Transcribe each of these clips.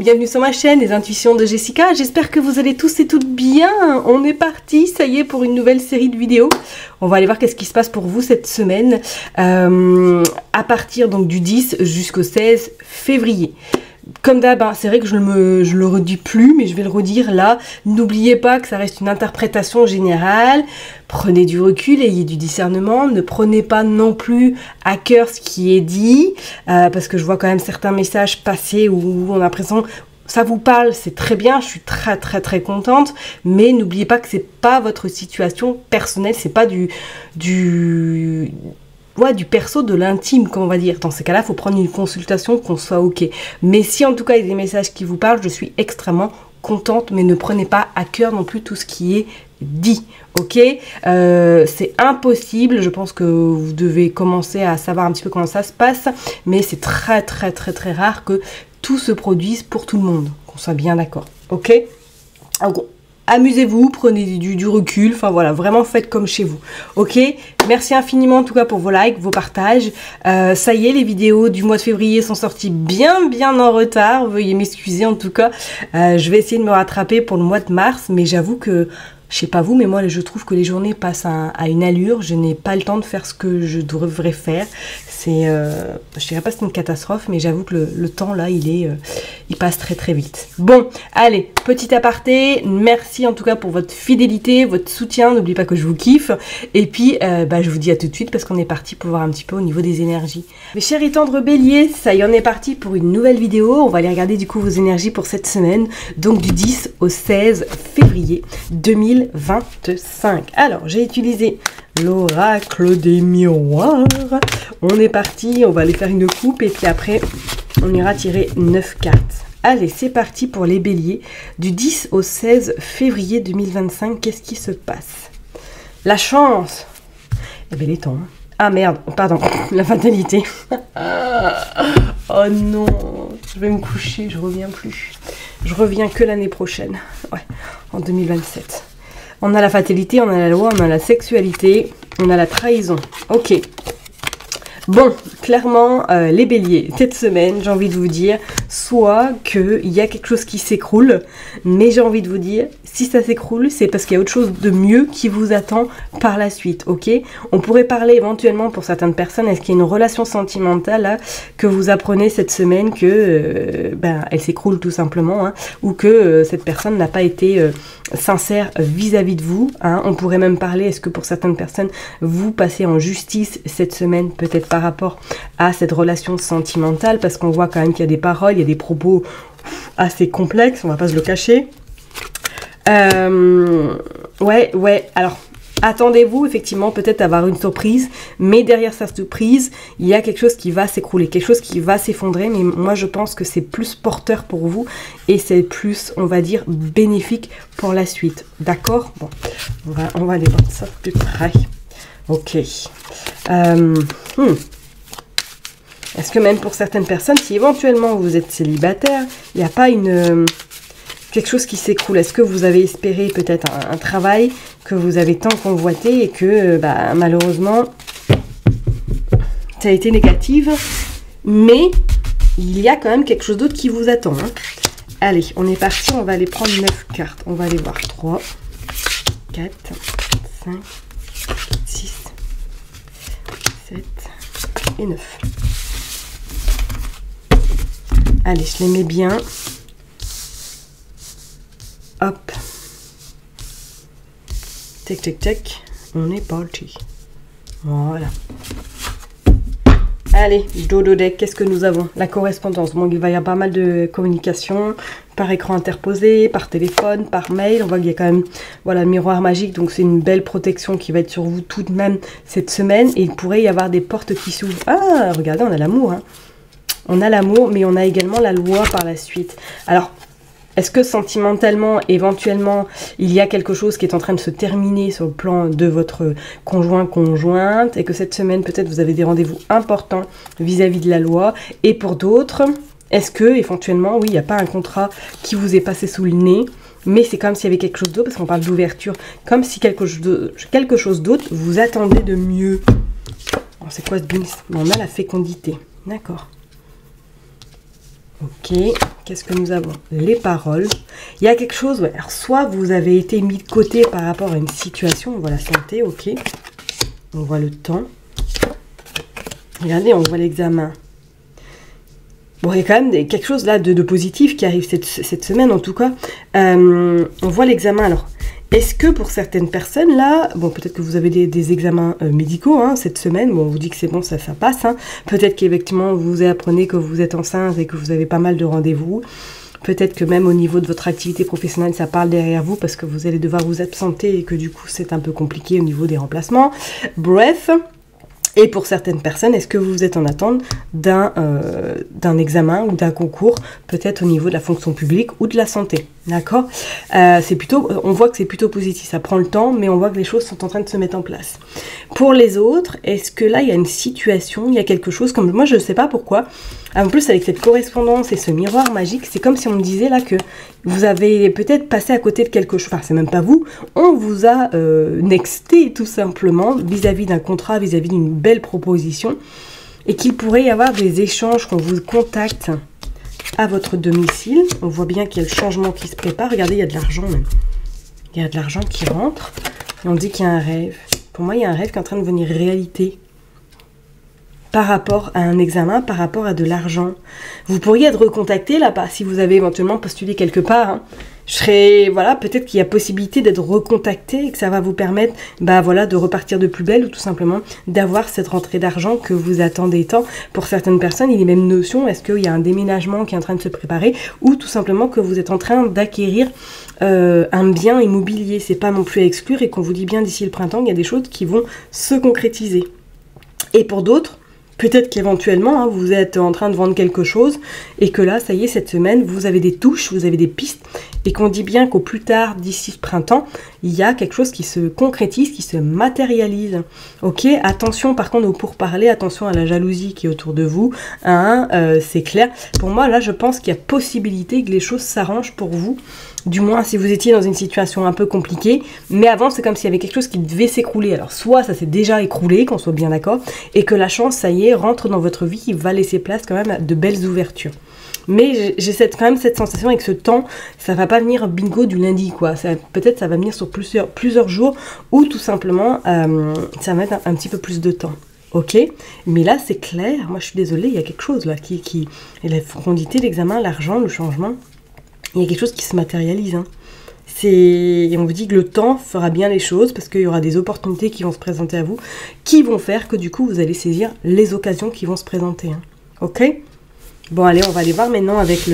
bienvenue sur ma chaîne Les Intuitions de Jessica. J'espère que vous allez tous et toutes bien. On est parti, ça y est, pour une nouvelle série de vidéos. On va aller voir qu'est-ce qui se passe pour vous cette semaine, à partir donc du 10 jusqu'au 16 février. Comme d'hab, hein, c'est vrai que je le redis plus, mais je vais le redire là. N'oubliez pas que ça reste une interprétation générale. Prenez du recul, ayez du discernement. Ne prenez pas non plus à cœur ce qui est dit, parce que je vois quand même certains messages passer où on a l'impression ça vous parle, c'est très bien. Je suis très contente, mais n'oubliez pas que c'est pas votre situation personnelle, c'est pas du perso, de l'intime, comme on va dire. Dans ces cas-là, il faut prendre une consultation, qu'on soit ok. Mais si en tout cas il y a des messages qui vous parlent, je suis extrêmement contente, mais ne prenez pas à cœur non plus tout ce qui est dit, ok. C'est impossible, je pense que vous devez commencer à savoir un petit peu comment ça se passe, mais c'est très rare que tout se produise pour tout le monde, qu'on soit bien d'accord, ok. Alors, amusez-vous, prenez du recul, enfin voilà, vraiment faites comme chez vous, ok. Merci infiniment en tout cas pour vos likes, vos partages. Ça y est, les vidéos du mois de février sont sorties bien en retard, veuillez m'excuser en tout cas. Je vais essayer de me rattraper pour le mois de mars, mais j'avoue que, je sais pas vous, mais moi je trouve que les journées passent à une allure, je n'ai pas le temps de faire ce que je devrais faire. C'est, je dirais pas que c'est une catastrophe, mais j'avoue que le temps là, il passe très vite. Bon, allez, petit aparté, merci en tout cas pour votre fidélité, votre soutien, n'oubliez pas que je vous kiffe. Et puis, je vous dis à tout de suite parce qu'on est parti pour voir un petit peu au niveau des énergies. Mes chers et tendres béliers, ça y en est parti pour une nouvelle vidéo. On va aller regarder du coup vos énergies pour cette semaine, donc du 10 au 16 février 2025. Alors, j'ai utilisé l'oracle des miroirs. On est parti, on va aller faire une coupe et puis après on ira tirer 9 cartes. Allez, c'est parti pour les béliers. Du 10 au 16 février 2025, qu'est-ce qui se passe? La chance. Eh bien, les temps. Hein. Ah merde, pardon, la fatalité. Oh non, je vais me coucher, je reviens plus. Je reviens que l'année prochaine. Ouais, en 2027. On a la fatalité, on a la loi, on a la sexualité, on a la trahison. Ok. Bon, clairement, les béliers, cette semaine, j'ai envie de vous dire, soit qu'il y a quelque chose qui s'écroule, mais j'ai envie de vous dire, si ça s'écroule, c'est parce qu'il y a autre chose de mieux qui vous attend par la suite, ok? On pourrait parler éventuellement pour certaines personnes, est-ce qu'il y a une relation sentimentale là, que vous apprenez cette semaine que, elle s'écroule tout simplement, hein, ou que cette personne n'a pas été sincère vis-à-vis de vous, hein? On pourrait même parler, est-ce que pour certaines personnes, vous passez en justice cette semaine, peut-être par rapport à cette relation sentimentale, parce qu'on voit quand même qu'il y a des paroles, il y a des propos assez complexes, on va pas se le cacher. Ouais, alors attendez-vous effectivement peut-être à avoir une surprise, mais derrière sa surprise, il y a quelque chose qui va s'écrouler, quelque chose qui va s'effondrer, mais moi je pense que c'est plus porteur pour vous et c'est plus, on va dire, bénéfique pour la suite, d'accord? Bon, on va aller voir ça plus près. Ok. Est-ce que même pour certaines personnes, si éventuellement vous êtes célibataire, il n'y a pas quelque chose qui s'écroule? Est-ce que vous avez espéré peut-être un travail que vous avez tant convoité et que malheureusement ça a été négatif, mais il y a quand même quelque chose d'autre qui vous attend, hein. Allez, on est parti, on va aller prendre 9 cartes. On va aller voir 3, 4, 5, 6, 7 et 9. Allez, je les mets bien. Hop. Tac. On est parti. Voilà. Allez, dodo deck, qu'est-ce que nous avons? La correspondance. Bon, il va y avoir pas mal de communication par écran interposé, par téléphone, par mail. On voit qu'il y a quand même, voilà, le miroir magique. Donc, c'est une belle protection qui va être sur vous tout de même cette semaine. Et il pourrait y avoir des portes qui s'ouvrent. Ah, regardez, on a l'amour, hein. On a l'amour, mais on a également la loi par la suite. Alors, est-ce que sentimentalement, éventuellement, il y a quelque chose qui est en train de se terminer sur le plan de votre conjointe et que cette semaine, peut-être, vous avez des rendez-vous importants vis-à-vis de la loi? Et pour d'autres, est-ce que, éventuellement, oui, il n'y a pas un contrat qui vous est passé sous le nez, mais c'est comme s'il y avait quelque chose d'autre, parce qu'on parle d'ouverture, comme si quelque chose d'autre vous attendait de mieux. C'est quoi ce bins? On a la fécondité, d'accord. Ok, qu'est-ce que nous avons? Les paroles. Il y a quelque chose, ouais. Alors, soit vous avez été mis de côté par rapport à une situation, on voit la santé, ok. On voit le temps. Regardez, on voit l'examen. Bon, il y a quand même quelque chose là de positif qui arrive cette semaine, en tout cas. On voit l'examen, alors. Est-ce que pour certaines personnes, là, bon, peut-être que vous avez des examens médicaux hein, cette semaine, bon, on vous dit que c'est bon, ça passe. Hein. Peut-être qu'effectivement, vous apprenez que vous êtes enceinte et que vous avez pas mal de rendez-vous. Peut-être que même au niveau de votre activité professionnelle, ça parle derrière vous parce que vous allez devoir vous absenter et que du coup, c'est un peu compliqué au niveau des remplacements. Bref. Et pour certaines personnes, est-ce que vous êtes en attente d'un examen ou d'un concours, peut-être au niveau de la fonction publique ou de la santé, d'accord? On voit que c'est plutôt positif, ça prend le temps, mais on voit que les choses sont en train de se mettre en place. Pour les autres, est-ce que là, il y a une situation, il y a quelque chose, comme moi, je ne sais pas pourquoi, en plus, avec cette correspondance et ce miroir magique, c'est comme si on me disait là que vous avez peut-être passé à côté de quelque chose. Enfin, c'est même pas vous. On vous a nexté tout simplement vis-à-vis d'un contrat, vis-à-vis d'une belle proposition. Et qu'il pourrait y avoir des échanges, qu'on vous contacte à votre domicile. On voit bien qu'il y a le changement qui se prépare. Regardez, il y a de l'argent même. Il y a de l'argent qui rentre. Et on dit qu'il y a un rêve. Pour moi, il y a un rêve qui est en train de devenir réalité. Par rapport à un examen, par rapport à de l'argent. Vous pourriez être recontacté là, si vous avez éventuellement postulé quelque part. Hein. Voilà, peut-être qu'il y a possibilité d'être recontacté et que ça va vous permettre, voilà, de repartir de plus belle ou tout simplement d'avoir cette rentrée d'argent que vous attendez tant. Pour certaines personnes, il y a même notion, est-ce qu'il y a un déménagement qui est en train de se préparer ou tout simplement que vous êtes en train d'acquérir un bien immobilier. C'est pas non plus à exclure et qu'on vous dit bien d'ici le printemps, il y a des choses qui vont se concrétiser. Et pour d'autres, peut-être qu'éventuellement, hein, vous êtes en train de vendre quelque chose et que là, ça y est, cette semaine, vous avez des touches, vous avez des pistes et qu'on dit bien qu'au plus tard, d'ici ce printemps, il y a quelque chose qui se concrétise, qui se matérialise. Ok, attention par contre au pourparlers, attention à la jalousie qui est autour de vous. Hein, c'est clair. Pour moi, là, je pense qu'il y a possibilité que les choses s'arrangent pour vous. Du moins, si vous étiez dans une situation un peu compliquée. Mais avant, c'est comme s'il y avait quelque chose qui devait s'écrouler. Alors, soit ça s'est déjà écroulé, qu'on soit bien d'accord, et que la chance, ça y est, rentre dans votre vie, il va laisser place quand même à de belles ouvertures. Mais j'ai quand même cette sensation avec ce temps, ça va pas venir bingo du lundi, quoi. Peut-être ça va venir sur plusieurs jours, ou tout simplement, ça va mettre un petit peu plus de temps. Ok, mais là, c'est clair. Moi, je suis désolée, il y a quelque chose là qui la fécondité, l'examen, l'argent, le changement. Il y a quelque chose qui se matérialise. Hein. Et on vous dit que le temps fera bien les choses parce qu'il y aura des opportunités qui vont se présenter à vous, qui vont faire que du coup, vous allez saisir les occasions qui vont se présenter. Hein. Ok ? Bon, allez, on va aller voir maintenant avec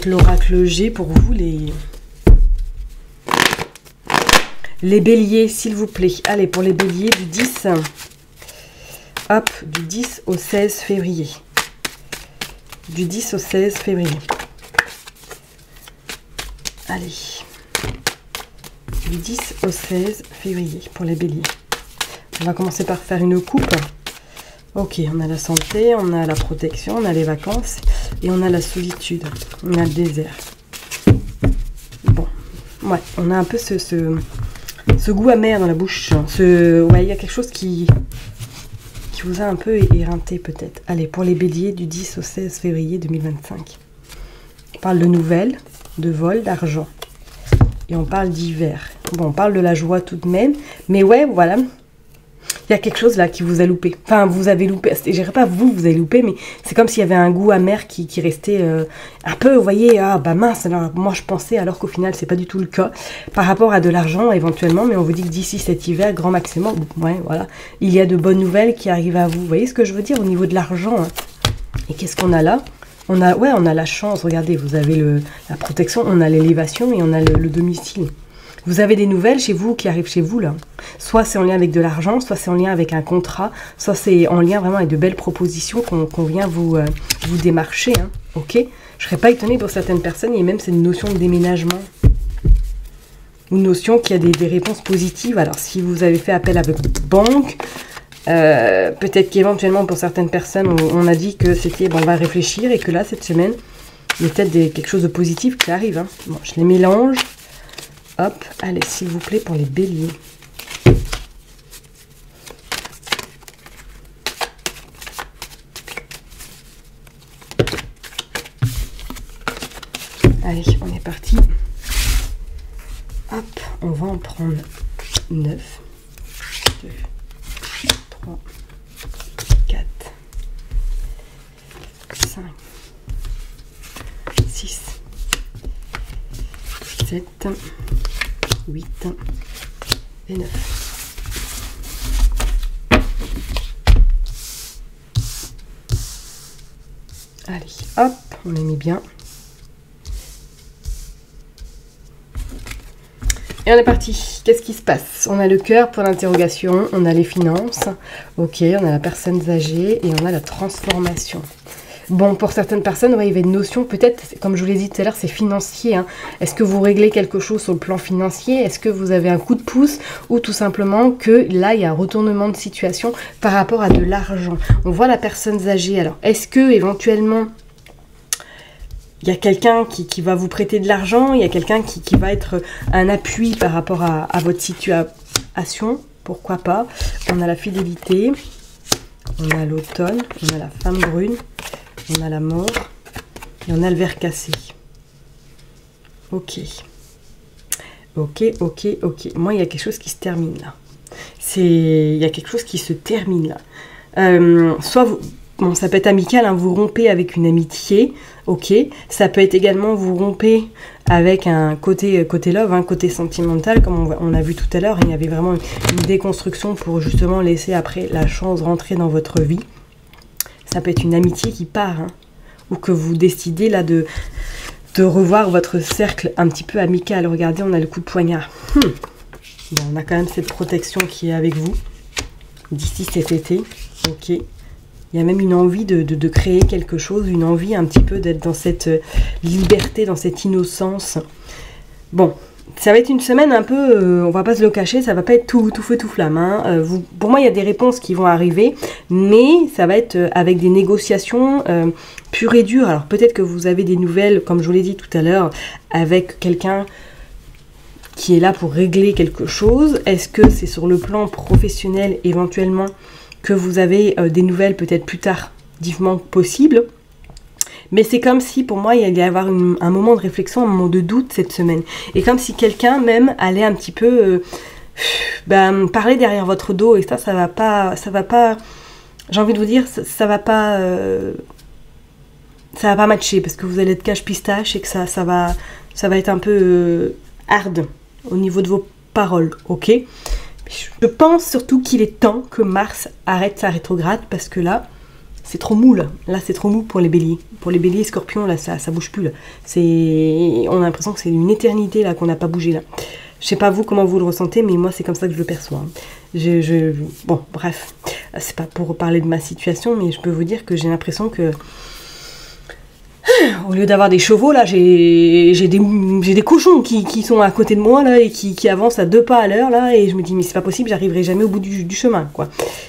l'oracle G pour vous, les béliers, s'il vous plaît. Allez, pour les béliers du 10, hop, du 10 au 16 février. Du 10 au 16 février. Allez. Du 10 au 16 février pour les béliers. On va commencer par faire une coupe. Ok, on a la santé, on a la protection, on a les vacances et on a la solitude. On a le désert. Bon, ouais, on a un peu ce goût amer dans la bouche. Ouais, il y a quelque chose qui vous a un peu éreinté peut-être. Allez, pour les béliers du 10 au 16 février 2025. On parle de nouvelles, de vol, d'argent. Et on parle d'hiver. Bon, on parle de la joie tout de même. Mais ouais, voilà. Il y a quelque chose là qui vous a loupé. Enfin, vous avez loupé. Je dirais pas vous avez loupé, mais c'est comme s'il y avait un goût amer qui restait un peu, vous voyez, ah bah mince, alors, moi je pensais, alors qu'au final, c'est pas du tout le cas. Par rapport à de l'argent, éventuellement, mais on vous dit que d'ici cet hiver, grand maximum, ouais, voilà, il y a de bonnes nouvelles qui arrivent à vous. Vous voyez ce que je veux dire au niveau de l'argent, hein. Et qu'est-ce qu'on a là? On a la chance, regardez, vous avez la protection, on a l'élévation et on a le domicile. Vous avez des nouvelles chez vous qui arrivent chez vous là. Soit c'est en lien avec de l'argent, soit c'est en lien avec un contrat, soit c'est en lien vraiment avec de belles propositions qu'on vient vous démarcher. Hein. Ok. Je ne serais pas étonnée pour certaines personnes, il y a même cette notion de déménagement. Une notion qui a des réponses positives. Alors si vous avez fait appel à votre banque, peut-être qu'éventuellement pour certaines personnes, on a dit que c'était bon, on va réfléchir et que là cette semaine, il y a peut-être quelque chose de positif qui arrive. Hein. Bon, je les mélange. Hop, allez, s'il vous plaît, pour les béliers. Allez, on est parti. Hop, on va en prendre 9, 2, 3, 4, 5, 6, 7, 8 et 9. Allez, hop, on les met bien. Et on est parti. Qu'est-ce qui se passe? On a le cœur pour l'interrogation, on a les finances, ok, on a la personne âgée et on a la transformation. Bon, pour certaines personnes, ouais, il y avait une notion, peut-être, comme je vous l'ai dit tout à l'heure, c'est financier. Hein. Est-ce que vous réglez quelque chose sur le plan financier? Est-ce que vous avez un coup de pouce? Ou tout simplement que là, il y a un retournement de situation par rapport à de l'argent. On voit la personne âgée. Alors, est-ce que éventuellement, il y a quelqu'un qui va vous prêter de l'argent? Il y a quelqu'un qui va être un appui par rapport à votre situation? Pourquoi pas? On a la fidélité, on a l'automne, on a la femme brune. On a la mort et on a le verre cassé. Ok. Ok, ok, ok. Moi, il y a quelque chose qui se termine là. Il y a quelque chose qui se termine là. Soit vous... Bon, ça peut être amical, hein, vous rompez avec une amitié, ok. Ça peut être également vous rompez avec un côté love, un côté sentimental, comme on a vu tout à l'heure. Il y avait vraiment une déconstruction pour justement laisser après la chance rentrer dans votre vie. Ça peut être une amitié qui part, hein, ou que vous décidez là de revoir votre cercle un petit peu amical. Regardez, on a le coup de poignard. Bon, on a quand même cette protection qui est avec vous d'ici cet été. Ok. Il y a même une envie de créer quelque chose, une envie un petit peu d'être dans cette liberté, dans cette innocence. Bon. Ça va être une semaine un peu, on va pas se le cacher, ça va pas être tout feu tout flamme. Hein. Pour moi, il y a des réponses qui vont arriver, mais ça va être avec des négociations pures et dures. Alors peut-être que vous avez des nouvelles, comme je vous l'ai dit tout à l'heure, avec quelqu'un qui est là pour régler quelque chose. Est-ce que c'est sur le plan professionnel éventuellement que vous avez des nouvelles peut-être plus tardivement possible? Mais c'est comme si, pour moi, il allait y avoir un moment de réflexion, un moment de doute cette semaine. Et comme si quelqu'un même allait un petit peu parler derrière votre dos. Et ça va pas, j'ai envie de vous dire, ça va pas matcher. Parce que vous allez être cache-pistache et que ça va être un peu hard au niveau de vos paroles, ok? Je pense surtout qu'il est temps que Mars arrête sa rétrograde parce que là, c'est trop mou là. Là, c'est trop mou pour les béliers. Pour les béliers et scorpions, là, ça bouge plus là. On a l'impression que c'est une éternité là qu'on n'a pas bougé là. Je sais pas vous comment vous le ressentez, mais moi c'est comme ça que je le perçois. Hein. Bon, bref, c'est pas pour parler de ma situation, mais je peux vous dire que j'ai l'impression que au lieu d'avoir des chevaux là, j'ai des cochons qui sont à côté de moi là et qui avancent à 2 pas à l'heure là, et je me dis mais c'est pas possible, j'arriverai jamais au bout du chemin quoi.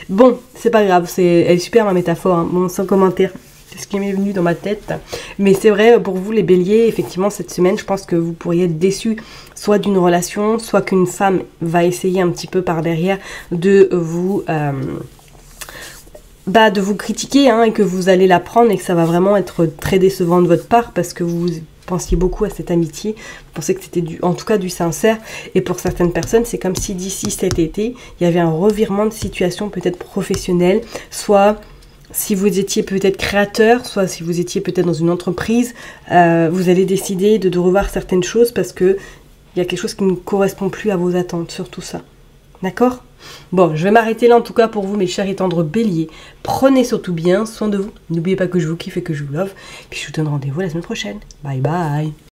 Bon, c'est pas grave, elle est super ma métaphore, hein. Bon, sans commentaire. C'est ce qui m'est venu dans ma tête. Mais c'est vrai, pour vous les béliers, effectivement, cette semaine, je pense que vous pourriez être déçus soit d'une relation, soit qu'une femme va essayer un petit peu par derrière de vous critiquer, hein, et que vous allez la prendre et que ça va vraiment être très décevant de votre part parce que vous pensiez beaucoup à cette amitié, vous pensez que c'était en tout cas du sincère, et pour certaines personnes, c'est comme si d'ici cet été, il y avait un revirement de situation peut-être professionnelle, soit si vous étiez peut-être créateur, soit si vous étiez peut-être dans une entreprise, vous allez décider de revoir certaines choses parce que il y a quelque chose qui ne correspond plus à vos attentes sur tout ça. D'accord ? Bon, je vais m'arrêter là en tout cas pour vous mes chers et tendres béliers. Prenez surtout bien soin de vous. N'oubliez pas que je vous kiffe et que je vous love. Puis je vous donne rendez-vous la semaine prochaine. Bye bye.